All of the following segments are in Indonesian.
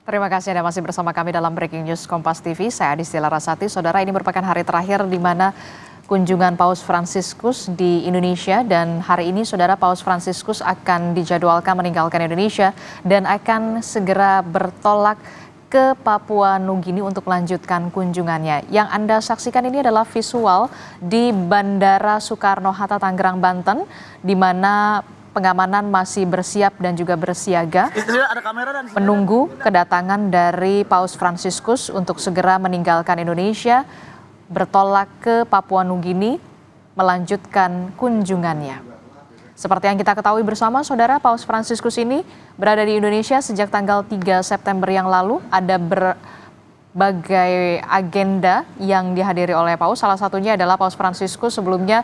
Terima kasih Anda masih bersama kami dalam Breaking News Kompas TV. Saya Adistila Rasati. Saudara, ini merupakan hari terakhir di mana kunjungan Paus Fransiskus di Indonesia, dan hari ini Saudara Paus Fransiskus akan dijadwalkan meninggalkan Indonesia dan akan segera bertolak ke Papua Nugini untuk melanjutkan kunjungannya. Yang Anda saksikan ini adalah visual di Bandara Soekarno-Hatta, Tangerang, Banten, di mana pengamanan masih bersiap dan juga bersiaga menunggu kedatangan dari Paus Fransiskus untuk segera meninggalkan Indonesia, bertolak ke Papua Nugini, melanjutkan kunjungannya. Seperti yang kita ketahui bersama, Saudara, Paus Fransiskus ini berada di Indonesia sejak tanggal 3 September yang lalu. Ada berbagai agenda yang dihadiri oleh Paus. Salah satunya adalah Paus Fransiskus sebelumnya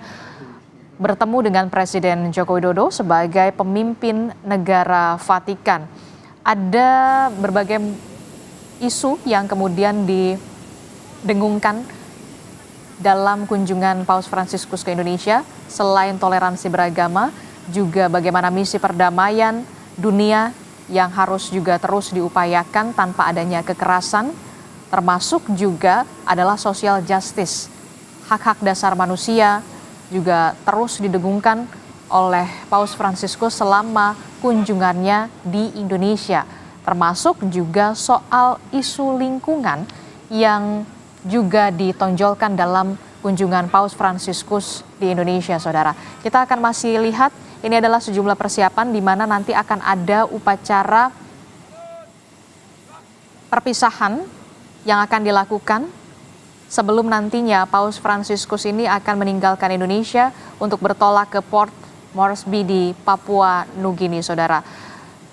bertemu dengan Presiden Joko Widodo sebagai pemimpin negara Vatikan. Ada berbagai isu yang kemudian didengungkan dalam kunjungan Paus Fransiskus ke Indonesia, selain toleransi beragama, juga bagaimana misi perdamaian dunia yang harus juga terus diupayakan tanpa adanya kekerasan, termasuk juga adalah social justice, hak-hak dasar manusia, juga terus didengungkan oleh Paus Fransiskus selama kunjungannya di Indonesia, termasuk juga soal isu lingkungan yang juga ditonjolkan dalam kunjungan Paus Fransiskus di Indonesia, Saudara. Kita akan masih lihat, ini adalah sejumlah persiapan di mana nanti akan ada upacara perpisahan yang akan dilakukan sebelum nantinya Paus Fransiskus ini akan meninggalkan Indonesia untuk bertolak ke Port Moresby di Papua Nugini, Saudara.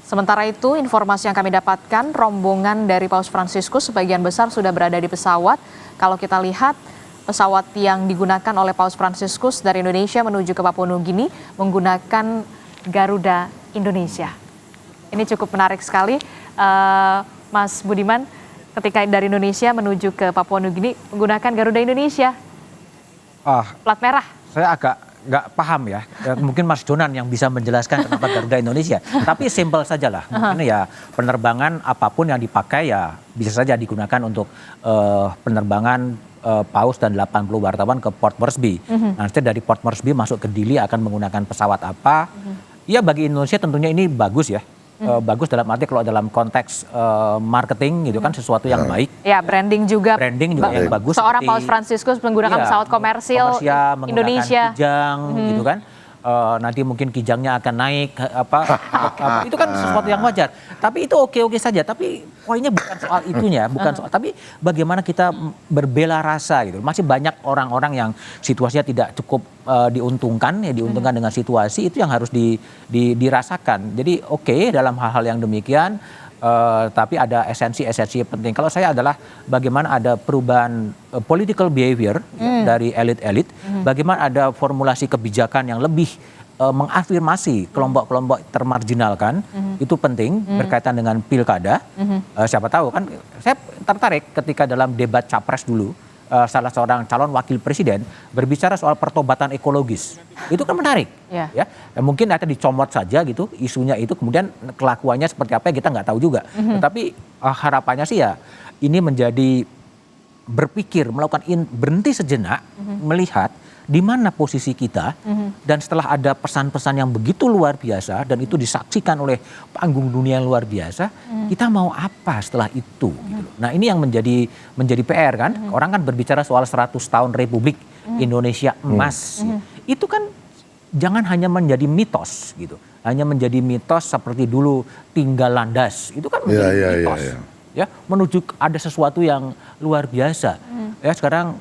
Sementara itu, informasi yang kami dapatkan, rombongan dari Paus Fransiskus sebagian besar sudah berada di pesawat. Kalau kita lihat, pesawat yang digunakan oleh Paus Fransiskus dari Indonesia menuju ke Papua Nugini menggunakan Garuda Indonesia. Ini cukup menarik sekali, Mas Budiman, ketika dari Indonesia menuju ke Papua Nugini menggunakan Garuda Indonesia. Plat merah. Saya agak nggak paham ya. Mungkin Mas Jonan yang bisa menjelaskan kenapa Garuda Indonesia. Tapi simpel saja lah. Mungkin ya penerbangan apapun yang dipakai ya bisa saja digunakan untuk penerbangan Paus dan 80 wartawan ke Port Moresby. Nanti dari Port Moresby masuk ke Dili akan menggunakan pesawat apa. Ya bagi Indonesia tentunya ini bagus ya. Bagus dalam arti kalau dalam konteks marketing gitu kan sesuatu yang baik. Ya, branding juga yang bagus. Seorang Paus Fransiskus menggunakan pesawat komersil Indonesia, kijang gitu kan. Nanti mungkin kijangnya akan naik itu kan sesuatu yang wajar. Tapi itu oke saja. Tapi poinnya bukan soal itunya, bukan soal. Tapi bagaimana kita berbela rasa gitu. Masih banyak orang-orang yang situasinya tidak cukup diuntungkan dengan situasi itu yang harus dirasakan. Jadi oke, dalam hal-hal yang demikian. Tapi ada esensi-esensi penting. Kalau saya adalah bagaimana ada perubahan political behavior dari elit-elit, bagaimana ada formulasi kebijakan yang lebih mengafirmasi kelompok-kelompok termarginalkan, itu penting berkaitan dengan pilkada. Siapa tahu kan, saya tertarik ketika dalam debat capres dulu, salah seorang calon wakil presiden berbicara soal pertobatan ekologis. Itu kan menarik. Ya. Mungkin nanti dicomot saja gitu isunya itu, kemudian kelakuannya seperti apa kita nggak tahu juga. Tetapi harapannya sih ya ini menjadi berpikir, melakukan berhenti sejenak, melihat di mana posisi kita, dan setelah ada pesan-pesan yang begitu luar biasa dan itu disaksikan oleh panggung dunia yang luar biasa, kita mau apa setelah itu? Gitu. Nah ini yang menjadi PR kan, orang kan berbicara soal 100 tahun Republik Indonesia emas, itu kan jangan hanya menjadi mitos gitu, hanya menjadi mitos seperti dulu tinggal landas, itu kan menjadi mitos, ya menuju ada sesuatu yang luar biasa, ya sekarang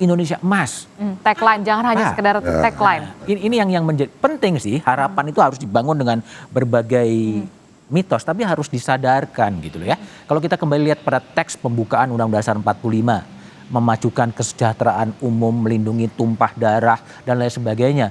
Indonesia emas. Tagline, jangan hanya sekedar tagline. Ini yang menjadi penting sih, harapan itu harus dibangun dengan berbagai mitos, tapi harus disadarkan gitu loh ya. Kalau kita kembali lihat pada teks pembukaan Undang-Undang Dasar 45, memajukan kesejahteraan umum, melindungi tumpah darah dan lain sebagainya.